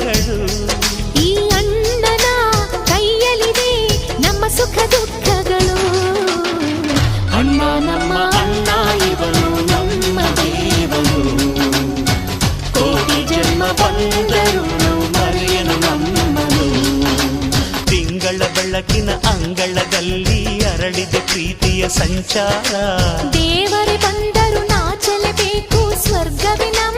ಮಗಳು. ಈ ಅಣ್ಣನ ಕೈಯಲ್ಲಿದೆ ನಮ್ಮ ಸುಖ ದುಃಖಗಳು. ಅಣ್ಣ ನಮ್ಮ ಅಣ್ಣ ಇವನು ನಮ್ಮ ದೇವನು. ಕೋಟಿ ಜನ್ಮ ಬಂದರು ಮರೆಯನು ನಮ್ಮನು. ತಿಂಗಳ ಬೆಳಕಿನ ಅಂಗಳದಲ್ಲಿ ಅರಳಿದೆ ಪ್ರೀತಿಯ ಸಂಚಾರ. ದೇವರೇ ಬಂದರು ನಾಚಲೇಬೇಕು ಸ್ವರ್ಗವೇ ನಮ್ಮ